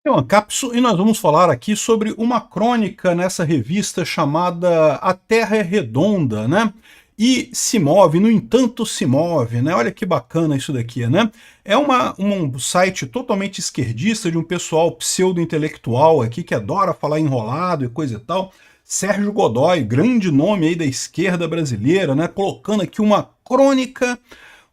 É uma cápsula e nós vamos falar aqui sobre uma crônica nessa revista chamada A Terra é Redonda, né? E se move, no entanto se move, né? Olha que bacana isso daqui, né? É um site totalmente esquerdista de um pessoal pseudo-intelectual aqui que adora falar enrolado e coisa e tal. Sérgio Godoy, grande nome aí da esquerda brasileira, né? Colocando aqui uma crônica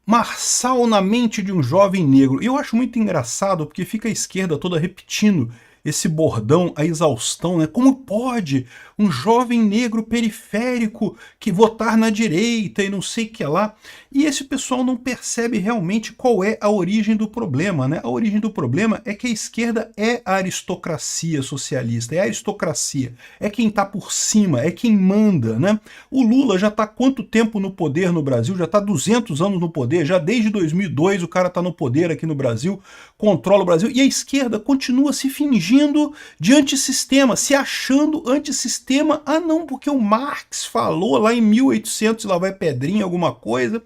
Marçal na mente de um jovem negro. E eu acho muito engraçado porque fica a esquerda toda repetindo esse bordão, a exaustão, né? Como pode um jovem negro periférico que votar na direita e não sei o que lá? E esse pessoal não percebe realmente qual é a origem do problema, né? A origem do problema é que a esquerda é a aristocracia socialista, é a aristocracia, é quem está por cima, é quem manda, né? O Lula já está há quanto tempo no poder no Brasil? Já está 200 anos no poder, já desde 2002 o cara está no poder aqui no Brasil, controla o Brasil, e a esquerda continua se fingindo de antissistema, se achando antissistema. Ah não, porque o Marx falou lá em 1800, lá vai pedrinha, alguma coisa.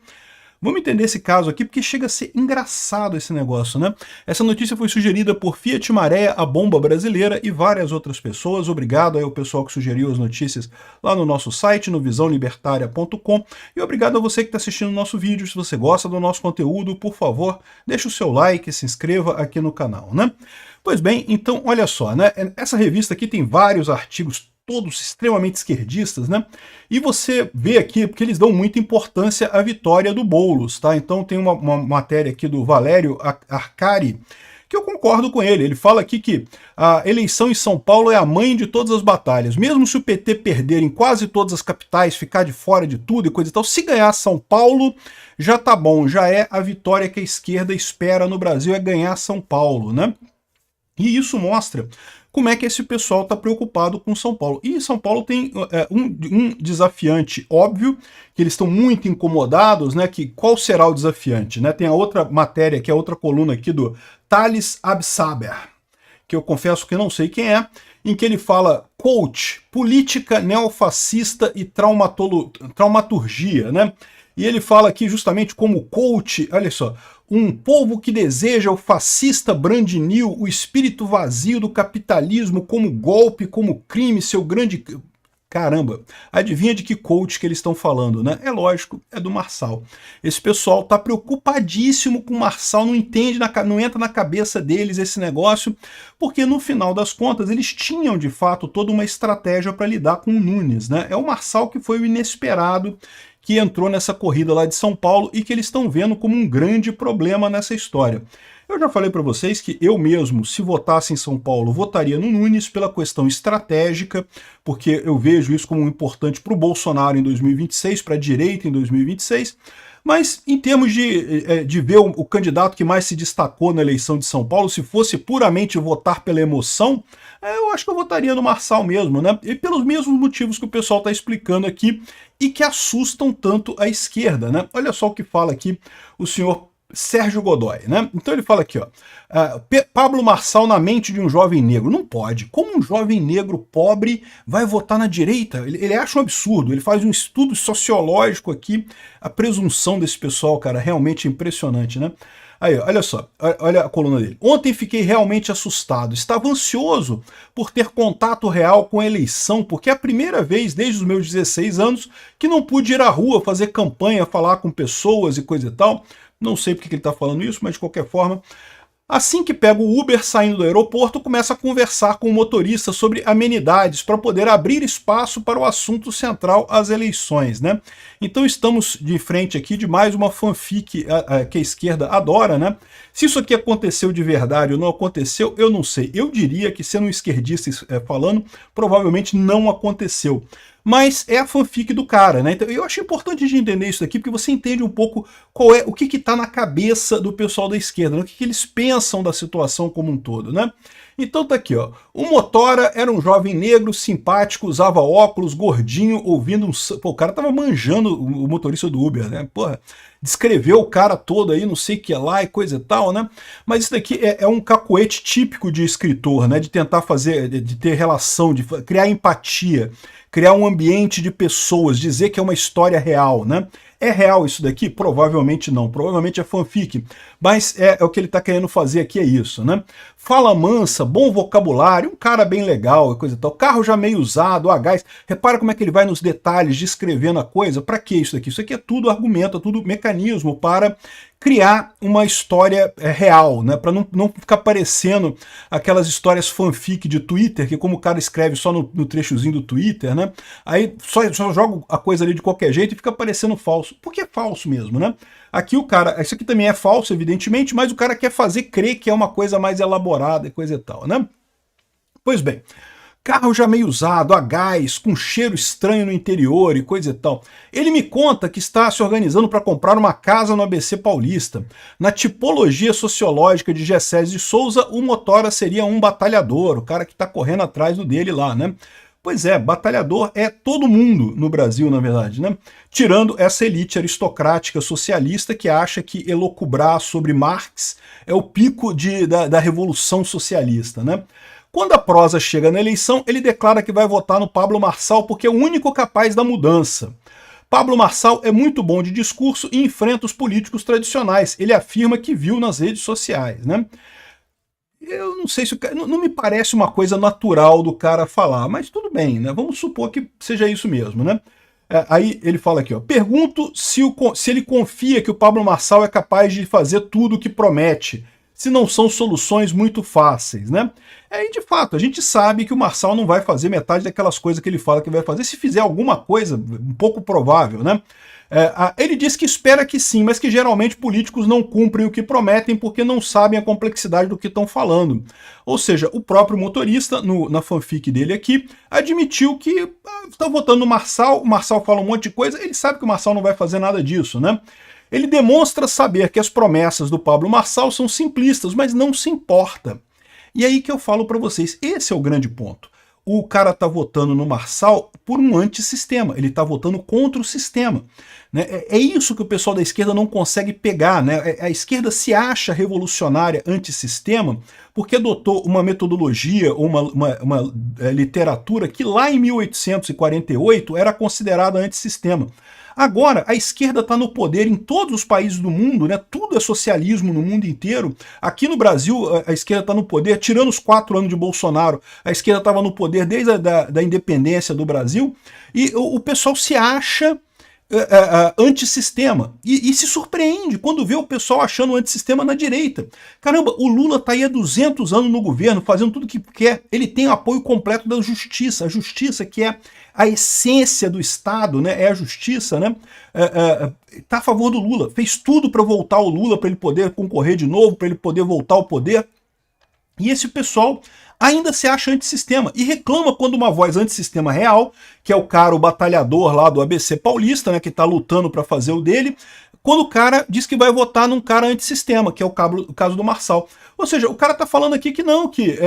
Vamos entender esse caso aqui, porque chega a ser engraçado esse negócio, né? Essa notícia foi sugerida por Fiat Maré, a bomba brasileira, e várias outras pessoas. Obrigado aí ao pessoal que sugeriu as notícias lá no nosso site, no visãolibertaria.com. E obrigado a você que está assistindo o nosso vídeo. Se você gosta do nosso conteúdo, por favor, deixe o seu like, se inscreva aqui no canal, né? Pois bem, então olha só, né? Essa revista aqui tem vários artigos todos extremamente esquerdistas, né? E você vê aqui, porque eles dão muita importância à vitória do Boulos, tá? Então tem uma matéria aqui do Valério Arcari, que eu concordo com ele. Ele fala aqui que a eleição em São Paulo é a mãe de todas as batalhas. Mesmo se o PT perder em quase todas as capitais, ficar de fora de tudo e coisa e tal, se ganhar São Paulo, já tá bom, já é a vitória que a esquerda espera no Brasil, é ganhar São Paulo, né? E isso mostra como é que esse pessoal está preocupado com São Paulo. E São Paulo tem um desafiante óbvio, que eles estão muito incomodados, né? Que qual será o desafiante? Né? Tem a outra matéria, que é a outra coluna aqui do Thales Absaber, que eu confesso que não sei quem é, em que ele fala coach, política neofascista e traumaturgia, né? E ele fala aqui justamente como coach, olha só, um povo que deseja o fascista brand new, o espírito vazio do capitalismo como golpe, como crime, seu grande... Caramba, adivinha de que coach que eles estão falando, né? É lógico, é do Marçal. Esse pessoal tá preocupadíssimo com o Marçal, não entende, não entra na cabeça deles esse negócio, porque no final das contas eles tinham de fato toda uma estratégia para lidar com o Nunes, né? É o Marçal que foi o inesperado que entrou nessa corrida lá de São Paulo e que eles estão vendo como um grande problema nessa história. Eu já falei para vocês que eu mesmo, se votasse em São Paulo, votaria no Nunes pela questão estratégica, porque eu vejo isso como importante para o Bolsonaro em 2026, para a direita em 2026, mas em termos de ver o candidato que mais se destacou na eleição de São Paulo, se fosse puramente votar pela emoção, eu acho que eu votaria no Marçal mesmo, né? E pelos mesmos motivos que o pessoal está explicando aqui e que assustam tanto a esquerda, né? Olha só o que fala aqui o senhor Sérgio Godoy, né? Então ele fala aqui, ó, Pablo Marçal na mente de um jovem negro. Não pode. Como um jovem negro pobre vai votar na direita? Ele acha um absurdo. Ele faz um estudo sociológico aqui. A presunção desse pessoal, cara, realmente impressionante, né? Aí, olha só, olha a coluna dele. Ontem fiquei realmente assustado. Estava ansioso por ter contato real com a eleição, porque é a primeira vez desde os meus 16 anos que não pude ir à rua, fazer campanha, falar com pessoas e coisa e tal. Não sei porque ele está falando isso, mas de qualquer forma... Assim que pega o Uber saindo do aeroporto, começa a conversar com o motorista sobre amenidades para poder abrir espaço para o assunto central, as eleições, né? Então estamos de frente aqui de mais uma fanfic que a esquerda adora, né? Se isso aqui aconteceu de verdade ou não aconteceu, eu não sei. Eu diria que, sendo um esquerdista falando, provavelmente não aconteceu. Mas é a fanfic do cara, né? Então eu acho importante de entender isso daqui, porque você entende um pouco o que está na cabeça do pessoal da esquerda, né? O que eles pensam da situação como um todo, né? Então tá aqui, ó. O Motora era um jovem negro, simpático, usava óculos, gordinho, ouvindo um... Pô, o cara tava manjando o motorista do Uber, né? Porra, descreveu o cara todo aí, não sei o que lá e coisa e tal, né? Mas isso daqui é um cacuete típico de escritor, né? De tentar fazer, de ter relação, de criar empatia, criar um ambiente de pessoas, dizer que é uma história real, né? É real isso daqui? Provavelmente não, provavelmente é fanfic, mas é o que ele está querendo fazer aqui, é isso, né? Fala mansa, bom vocabulário, um cara bem legal e coisa e tal, carro já meio usado, a gás, repara como é que ele vai nos detalhes descrevendo a coisa, para que isso daqui? Isso aqui é tudo argumento, é tudo mecanismo para criar uma história real, né? Para não ficar parecendo aquelas histórias fanfic de Twitter, que como o cara escreve só no trechozinho do Twitter, né? Aí só joga a coisa ali de qualquer jeito e fica parecendo falso. Porque é falso mesmo, né? Aqui o cara, isso aqui também é falso, evidentemente, mas o cara quer fazer crer que é uma coisa mais elaborada e coisa e tal, né? Pois bem, carro já meio usado, a gás, com cheiro estranho no interior e coisa e tal. Ele me conta que está se organizando para comprar uma casa no ABC Paulista. Na tipologia sociológica de Gessés de Souza, o motora seria um batalhador, o cara que está correndo atrás do dele lá, né? Pois é, batalhador é todo mundo no Brasil, na verdade, né? Tirando essa elite aristocrática socialista que acha que elocubrar sobre Marx é o pico da revolução socialista, né? Quando a prosa chega na eleição, ele declara que vai votar no Pablo Marçal porque é o único capaz da mudança. Pablo Marçal é muito bom de discurso e enfrenta os políticos tradicionais. Ele afirma que viu nas redes sociais, né? Eu não sei se não me parece uma coisa natural do cara falar, mas tudo bem, né? Vamos supor que seja isso mesmo, né? Aí ele fala aqui, ó, pergunto se ele confia que o Pablo Marçal é capaz de fazer tudo o que promete, se não são soluções muito fáceis, né? E de fato, a gente sabe que o Marçal não vai fazer metade daquelas coisas que ele fala que vai fazer, se fizer alguma coisa, um pouco provável, né? Ele diz que espera que sim, mas que geralmente políticos não cumprem o que prometem porque não sabem a complexidade do que estão falando. Ou seja, o próprio motorista, na fanfic dele aqui, admitiu que está votando no Marçal, o Marçal fala um monte de coisa, ele sabe que o Marçal não vai fazer nada disso, né? Ele demonstra saber que as promessas do Pablo Marçal são simplistas, mas não se importa. E aí que eu falo para vocês, esse é o grande ponto. O cara está votando no Marçal por um antissistema, ele está votando contra o sistema. Né? É isso que o pessoal da esquerda não consegue pegar. Né? A esquerda se acha revolucionária antissistema porque adotou uma metodologia ou uma literatura que lá em 1848 era considerada antissistema. Agora, a esquerda está no poder em todos os países do mundo, né? Tudo é socialismo no mundo inteiro. Aqui no Brasil, a esquerda está no poder, tirando os 4 anos de Bolsonaro, a esquerda estava no poder desde a independência do Brasil, e o pessoal se acha antissistema. E se surpreende quando vê o pessoal achando antissistema na direita. Caramba, o Lula está aí há 200 anos no governo, fazendo tudo o que quer. Ele tem apoio completo da justiça. A justiça, que é a essência do Estado, né? É a justiça, né? Está a favor do Lula. Fez tudo para voltar o Lula, para ele poder concorrer de novo, para ele poder voltar ao poder. E esse pessoal ainda se acha antissistema e reclama quando uma voz antissistema real, que é o cara, o batalhador lá do ABC Paulista, né, que está lutando para fazer o dele, quando o cara diz que vai votar num cara antissistema, que é o caso do Marçal. Ou seja, o cara está falando aqui que não, que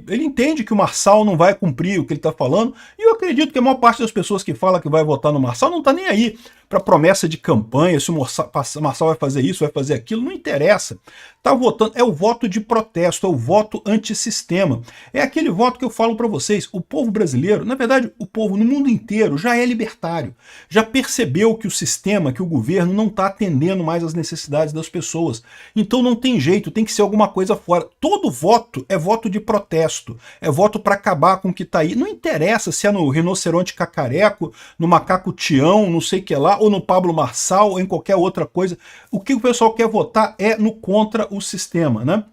ele entende que o Marçal não vai cumprir o que ele está falando, e eu acredito que a maior parte das pessoas que fala que vai votar no Marçal não está nem aí para promessa de campanha, se o Marçal vai fazer isso, vai fazer aquilo, não interessa. Está votando, é o voto de protesto, é o voto antissistema. É aquele voto que eu falo para vocês, o povo brasileiro, na verdade, o povo no mundo inteiro já é libertário, já percebeu que o sistema, que o governo não está atendendo mais às necessidades das pessoas. Então não tem jeito, tem que ser alguma coisa fora. Todo voto é voto de protesto, é voto para acabar com o que está aí. Não interessa se é no rinoceronte cacareco, no macaco Tião, não sei o que lá, ou no Pablo Marçal, ou em qualquer outra coisa. O que o pessoal quer votar é no contra o sistema, né?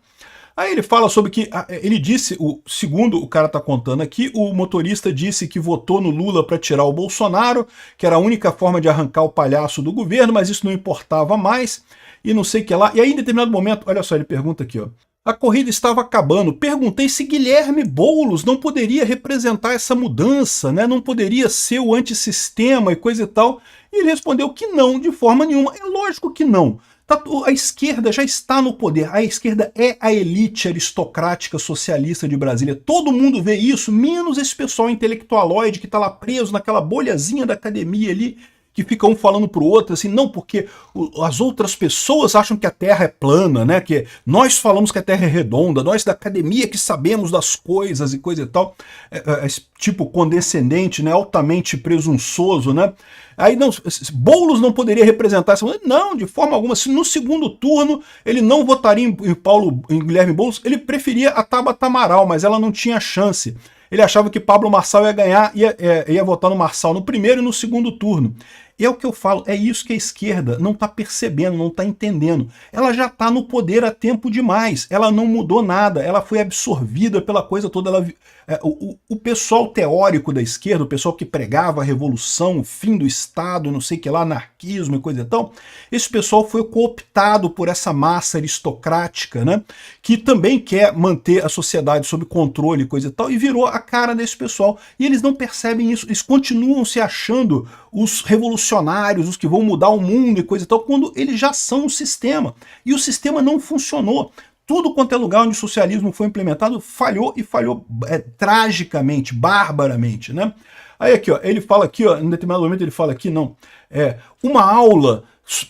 Aí ele fala sobre que, ele disse, segundo o cara está contando aqui, o motorista disse que votou no Lula para tirar o Bolsonaro, que era a única forma de arrancar o palhaço do governo, mas isso não importava mais, e não sei o que lá. E aí, em determinado momento, olha só, ele pergunta aqui, ó. A corrida estava acabando. Perguntei se Guilherme Boulos não poderia representar essa mudança, né? Não poderia ser o antissistema e coisa e tal. E ele respondeu que não, de forma nenhuma. É lógico que não. A esquerda já está no poder. A esquerda é a elite aristocrática socialista de Brasília. Todo mundo vê isso, menos esse pessoal intelectualoide que está lá preso naquela bolhazinha da academia ali, que fica um falando pro outro assim, não, porque as outras pessoas acham que a Terra é plana, né? Que nós falamos que a Terra é redonda, nós da academia que sabemos das coisas e coisa e tal. Esse tipo condescendente, né? Altamente presunçoso, né? Aí não, Boulos não poderia representar essa. Não, de forma alguma. Se no segundo turno ele não votaria em Guilherme Boulos, ele preferia a Tabata Amaral, mas ela não tinha chance. Ele achava que Pablo Marçal ia ganhar, ia votar no Marçal no primeiro e no segundo turno. E é o que eu falo, é isso que a esquerda não está percebendo, não está entendendo. Ela já está no poder há tempo demais, ela não mudou nada, ela foi absorvida pela coisa toda. O pessoal teórico da esquerda, o pessoal que pregava a revolução, o fim do Estado, não sei o que lá, anarquismo e coisa e tal, esse pessoal foi cooptado por essa massa aristocrática, né, que também quer manter a sociedade sob controle e coisa e tal, e virou a cara desse pessoal. E eles não percebem isso, eles continuam se achando os revolucionários, os que vão mudar o mundo e coisa e tal, quando eles já são o sistema. E o sistema não funcionou. Tudo quanto é lugar onde o socialismo foi implementado falhou, e falhou tragicamente, barbaramente, né? Aí aqui, ó, ele fala aqui, ó, em determinado momento ele fala aqui, não, uma aula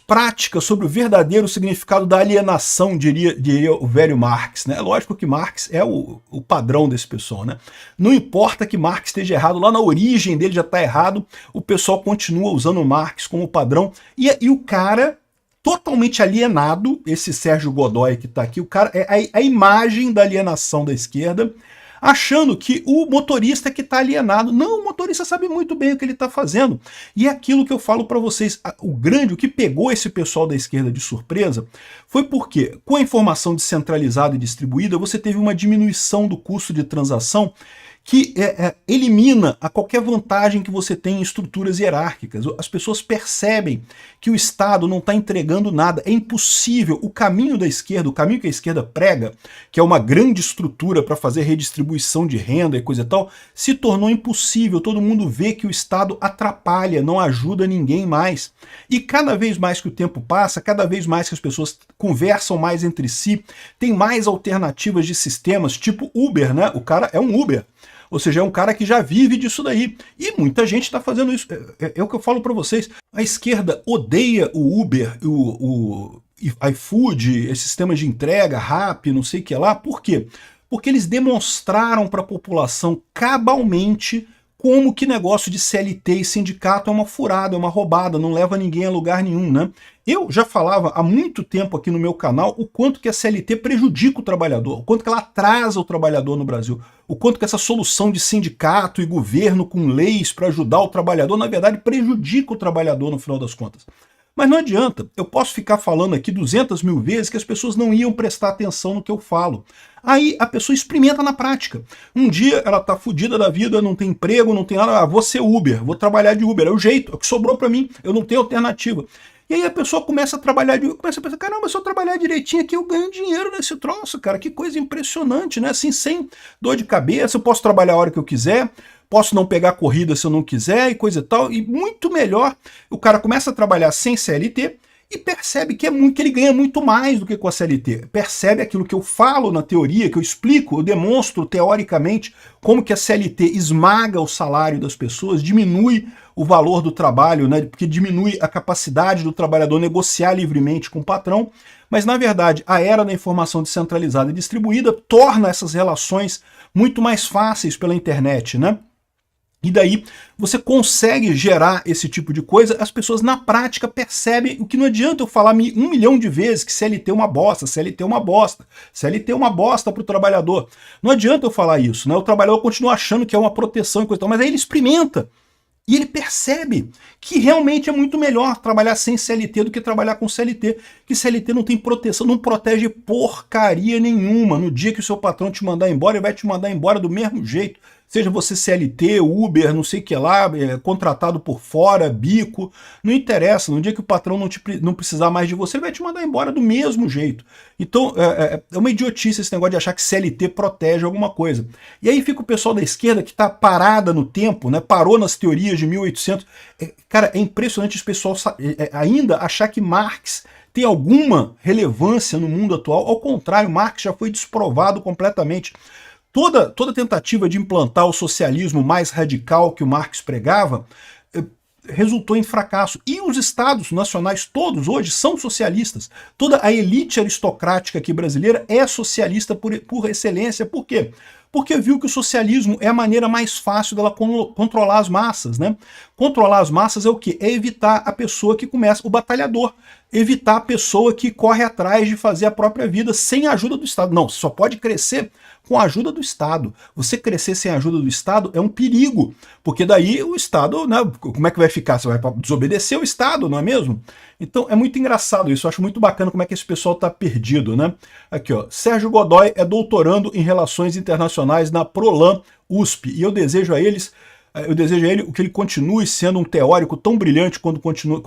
prática sobre o verdadeiro significado da alienação, diria o velho Marx, né? Lógico que Marx é o padrão desse pessoal, né? Não importa que Marx esteja errado, lá na origem dele já está errado, o pessoal continua usando Marx como padrão, e o cara totalmente alienado, esse Sérgio Godoy que está aqui, o cara é a imagem da alienação da esquerda, achando que o motorista é que está alienado. Não, o motorista sabe muito bem o que ele está fazendo. E é aquilo que eu falo para vocês, o que pegou esse pessoal da esquerda de surpresa foi porque, com a informação descentralizada e distribuída, você teve uma diminuição do custo de transação que elimina a qualquer vantagem que você tem em estruturas hierárquicas. As pessoas percebem que o Estado não está entregando nada, é impossível. O caminho da esquerda, o caminho que a esquerda prega, que é uma grande estrutura para fazer redistribuição de renda e coisa e tal, se tornou impossível. Todo mundo vê que o Estado atrapalha, não ajuda ninguém mais. E cada vez mais que o tempo passa, cada vez mais que as pessoas conversam mais entre si, tem mais alternativas de sistemas, tipo Uber, né? O cara é um Uber. Ou seja, é um cara que já vive disso daí. E muita gente está fazendo isso. É o que eu falo para vocês. A esquerda odeia o Uber, o iFood, esse sistema de entrega, Rappi, não sei o que lá. Por quê? Porque eles demonstraram para a população cabalmente como que negócio de CLT e sindicato é uma furada, é uma roubada, não leva ninguém a lugar nenhum, né? Eu já falava há muito tempo aqui no meu canal o quanto que a CLT prejudica o trabalhador, o quanto que ela atrasa o trabalhador no Brasil, o quanto que essa solução de sindicato e governo com leis para ajudar o trabalhador, na verdade, prejudica o trabalhador no final das contas. Mas não adianta, eu posso ficar falando aqui 200 mil vezes que as pessoas não iam prestar atenção no que eu falo. Aí a pessoa experimenta na prática. Um dia ela tá fodida da vida, não tem emprego, não tem nada, vou ser Uber, vou trabalhar de Uber, é o jeito, é o que sobrou para mim, eu não tenho alternativa. E aí a pessoa começa a trabalhar, começa a pensar, caramba, se eu trabalhar direitinho aqui, eu ganho dinheiro nesse troço, cara, que coisa impressionante, né? Assim, sem dor de cabeça, eu posso trabalhar a hora que eu quiser, posso não pegar corrida se eu não quiser e coisa e tal, e muito melhor, o cara começa a trabalhar sem CLT e percebe que ele ganha muito mais do que com a CLT. Percebe aquilo que eu falo na teoria, que eu explico, eu demonstro teoricamente como que a CLT esmaga o salário das pessoas, diminui o valor do trabalho, né, porque diminui a capacidade do trabalhador negociar livremente com o patrão, mas na verdade a era da informação descentralizada e distribuída torna essas relações muito mais fáceis pela internet, né? E daí você consegue gerar esse tipo de coisa, as pessoas na prática percebem o que não adianta eu falar 1 milhão de vezes que CLT é uma bosta, CLT é uma bosta, CLT é uma bosta para o trabalhador. Não adianta eu falar isso, né? O trabalhador continua achando que é uma proteção e coisa e tal, mas aí ele experimenta. E ele percebe que realmente é muito melhor trabalhar sem CLT do que trabalhar com CLT, que CLT não tem proteção, não protege porcaria nenhuma. No dia que o seu patrão te mandar embora, ele vai te mandar embora do mesmo jeito. Seja você CLT, Uber, não sei o que lá, contratado por fora, bico, não interessa. No dia que o patrão não precisar mais de você, ele vai te mandar embora do mesmo jeito. Então é uma idiotice esse negócio de achar que CLT protege alguma coisa. E aí fica o pessoal da esquerda que está parada no tempo, né, parou nas teorias de 1800. Cara, é impressionante esse pessoal ainda achar que Marx tem alguma relevância no mundo atual. Ao contrário, Marx já foi desprovado completamente. Toda tentativa de implantar o socialismo mais radical que o Marx pregava resultou em fracasso. E os estados nacionais todos hoje são socialistas. Toda a elite aristocrática aqui brasileira é socialista por excelência. Por quê? Porque viu que o socialismo é a maneira mais fácil dela controlar as massas, né? Controlar as massas é o quê? É evitar a pessoa que começa, o batalhador, evitar a pessoa que corre atrás de fazer a própria vida sem a ajuda do Estado. Não, só pode crescer com a ajuda do Estado. Você crescer sem a ajuda do Estado é um perigo, porque daí o Estado, né, como é que vai ficar? Você vai desobedecer o Estado, não é mesmo? Então é muito engraçado isso, eu acho muito bacana como é que esse pessoal está perdido, né? Aqui, ó, Sérgio Godoy é doutorando em Relações Internacionais na Prolan USP, e eu desejo a ele que ele continue sendo um teórico tão brilhante como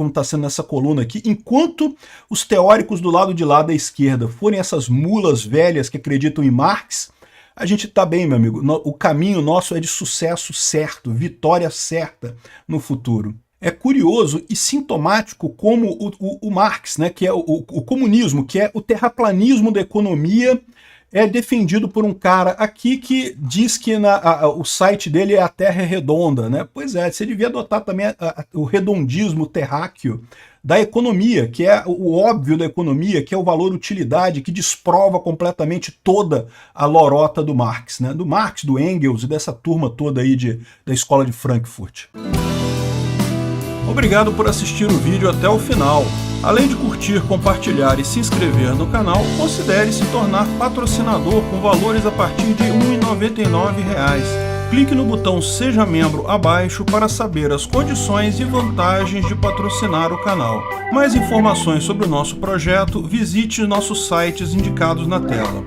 está sendo nessa coluna aqui, enquanto os teóricos do lado de lá da esquerda forem essas mulas velhas que acreditam em Marx, a gente tá bem, meu amigo. O caminho nosso é de sucesso certo, vitória certa no futuro. É curioso e sintomático como o Marx, né, que é o comunismo, que é o terraplanismo da economia, é defendido por um cara aqui que diz que o site dele é a Terra é redonda, né? Pois é, você devia adotar também o redondismo terráqueo da economia, que é o óbvio da economia, que é o valor-utilidade, que desprova completamente toda a lorota do Marx, né? Do Marx, do Engels e dessa turma toda aí da escola de Frankfurt. Obrigado por assistir o vídeo até o final. Além de curtir, compartilhar e se inscrever no canal, considere se tornar patrocinador com valores a partir de R$ 1,99. Clique no botão Seja Membro abaixo para saber as condições e vantagens de patrocinar o canal. Mais informações sobre o nosso projeto, visite nossos sites indicados na tela.